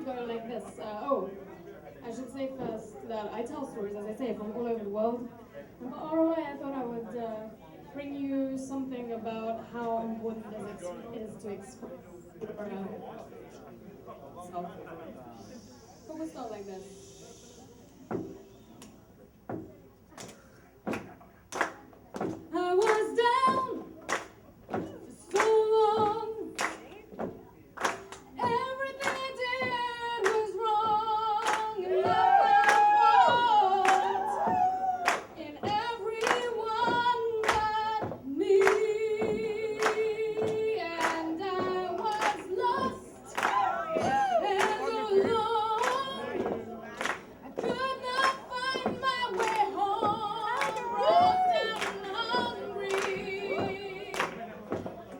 go like this. I should say first that I tell stories, as I say, from all over the world. And for ROI, I thought I would bring you something about how important it is to express yourself. But we'll start like this. I was down for so long. Everything I did was wrong, and I found fault in everyone but me. And I was lost and alone. I could not find my way home. Broke down and hungry,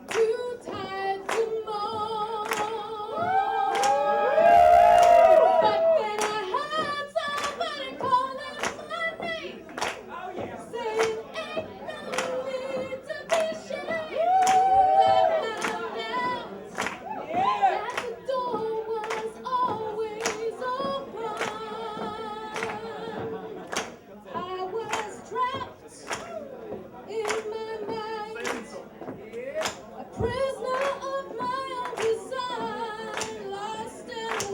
too tired to moan. But then I heard somebody calling my name, saying, "Ain't no need to be ashamed." I found out that the door was always open. I was trapped in my mind, a prisoner of my own design, lost in a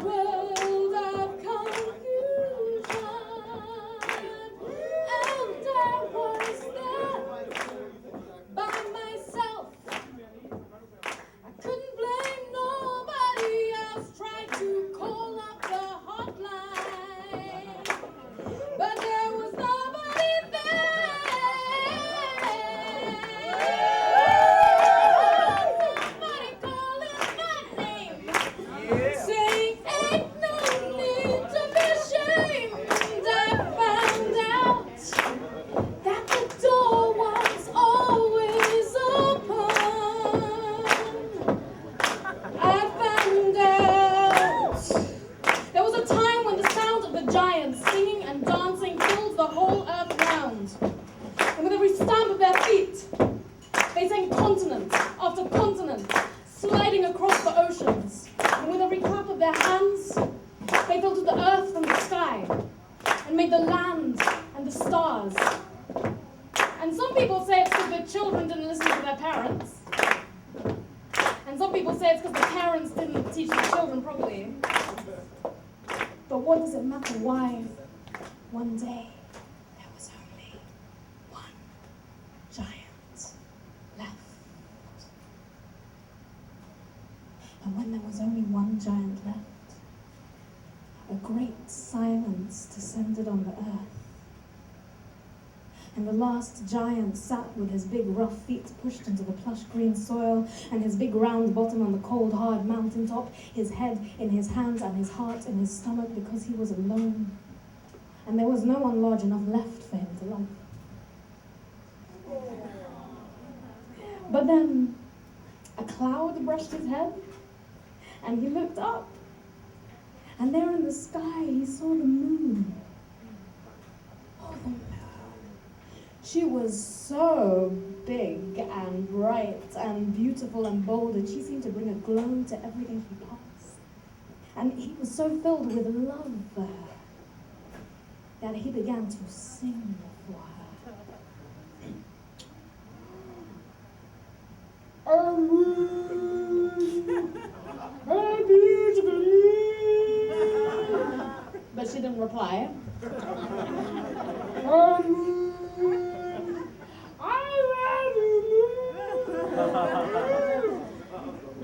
world of confusion. And I was there by myself. I couldn't blame nobody else. Tried to call up the hotline, but there was nobody there. Somebody calling my name, saying, "Ain't no need to be ashamed." I found out that the door was always open. I found out there was a time when the sound of the giants singing and dancing filled the whole earth round. And with every stamp of their feet, they sang continent after continent, sliding across the oceans. And with every clap of their hands, they filtered the earth from the sky and made the land and the stars. And some people say it's because the children didn't listen to their parents. And some people say it's because the parents didn't teach the children properly. But what does it matter? Why? One day, there was only one giant left. And when there was only one giant left, a great silence descended on the earth. And the last giant sat with his big rough feet pushed into the plush green soil, and his big round bottom on the cold hard mountaintop, his head in his hands and his heart in his stomach, because he was alone. And there was no one large enough left for him to love. But then a cloud brushed his head, and he looked up, and there in the sky he saw the moon. Oh, the moon. She was so big and bright and beautiful and bold, and she seemed to bring a glow to everything he passed. And he was so filled with love for her that he began to sing for her. Oh, moon, oh, beautiful moon. But she didn't reply. Oh, moon,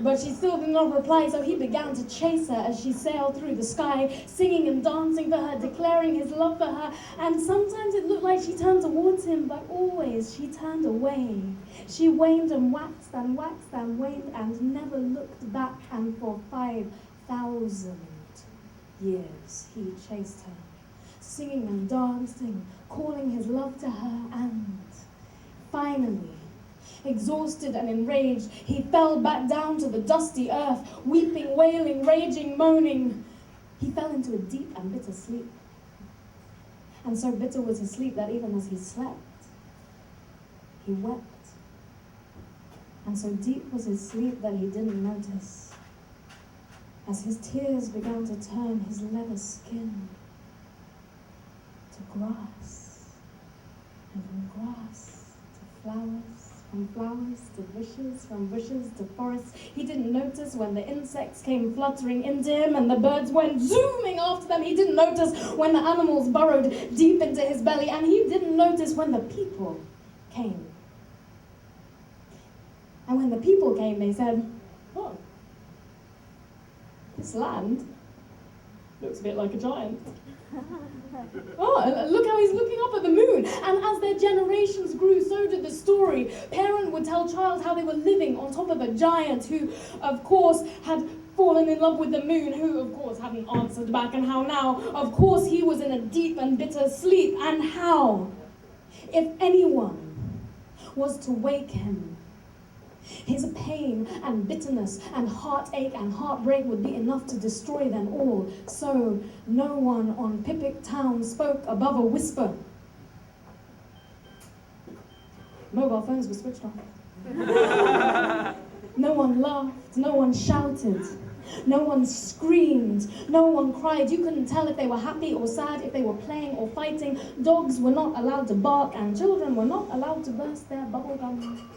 but she still did not reply, so he began to chase her as she sailed through the sky, singing and dancing for her, declaring his love for her. And sometimes it looked like she turned towards him, but always she turned away. She waned and waxed and waxed and waned and never looked back, and for 5,000 years he chased her, singing and dancing, calling his love to her, and finally, exhausted and enraged, he fell back down to the dusty earth, weeping, wailing, raging, moaning. He fell into a deep and bitter sleep. And so bitter was his sleep that even as he slept, he wept. And so deep was his sleep that he didn't notice as his tears began to turn his leather skin to grass, and from grass to flowers, from flowers to bushes, from bushes to forests. He didn't notice when the insects came fluttering into him and the birds went zooming after them. He didn't notice when the animals burrowed deep into his belly, and he didn't notice when the people came. And when the people came, they said, "Oh, this land looks a bit like a giant. Oh, look how he's looking up at the moon." And as their generations grew, so did the story. Parent would tell child how they were living on top of a giant who, of course, had fallen in love with the moon, who, of course, hadn't answered back, and how now, of course, he was in a deep and bitter sleep, and how, if anyone was to wake him, his pain and bitterness and heartache and heartbreak would be enough to destroy them all. So no one on Pipik town spoke above a whisper. Mobile phones were switched off. No one laughed, no one shouted, no one screamed, no one cried. You couldn't tell if they were happy or sad, if they were playing or fighting. Dogs were not allowed to bark, and children were not allowed to burst their bubble gum.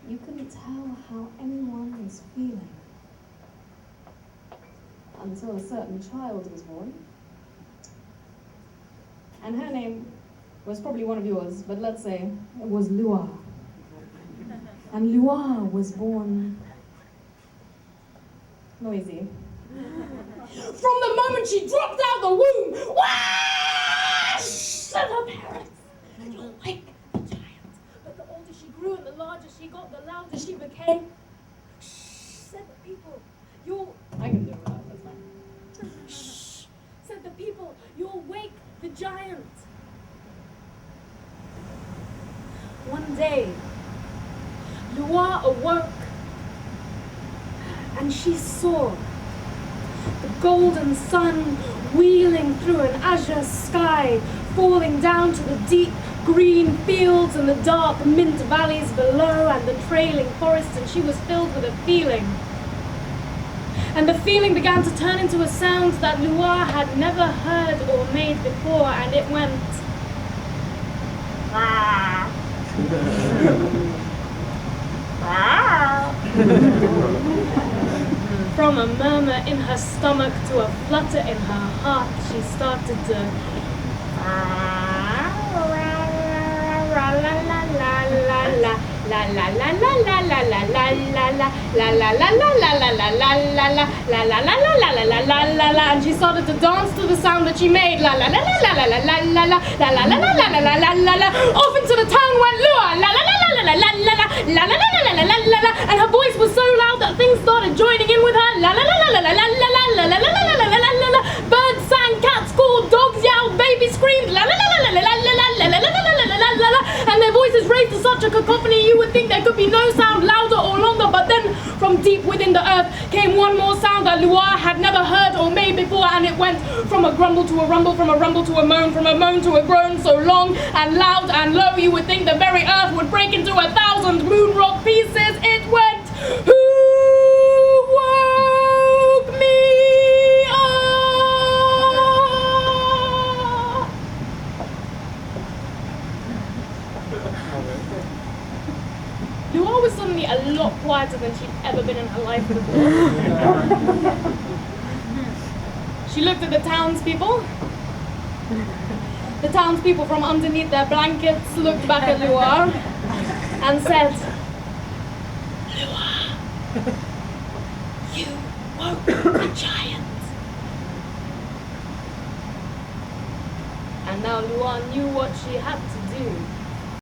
You couldn't tell how anyone was feeling until a certain child was born. And her name was probably one of yours, but let's say it was Lua. And Lua was born noisy. From the moment she dropped out the womb, whoosh, said her parents, "You'll wake the giant." But the older she grew and the larger she got, the louder she became. "Shh," said the people, "You'll..." I can do that, that's fine. "Shh," said the people, "You'll wake the giant." One day, Lua awoke and she saw the golden sun wheeling through an azure sky, falling down to the deep green fields and the dark mint valleys below and the trailing forests, and she was filled with a feeling. And the feeling began to turn into a sound that Lua had never heard or made before, and it went... From a murmur in her stomach to a flutter in her heart, she started to... and she started to dance to the sound that she made. Off into the town went Lua. And her voice was so loud that things started joining in with her. Birds sang, cats called, dogs yelled, babies screamed. And their voices raised to such a cacophony you would think there could be no sound louder or longer. But then from deep within the earth came one more sound that Lua had never heard or made before, and it went from a grumble to a rumble, from a rumble to a moan, from a moan to a groan, so long and loud and low you would think the very earth would break into 1,000 moon rock pieces. It went, "Who woke me up?" Lua was suddenly a lot quieter than she'd ever been in her life before. She looked at the townspeople. The townspeople from underneath their blankets looked back at Lua and said, "Lua, you woke the giant." And now Lua knew what she had to do.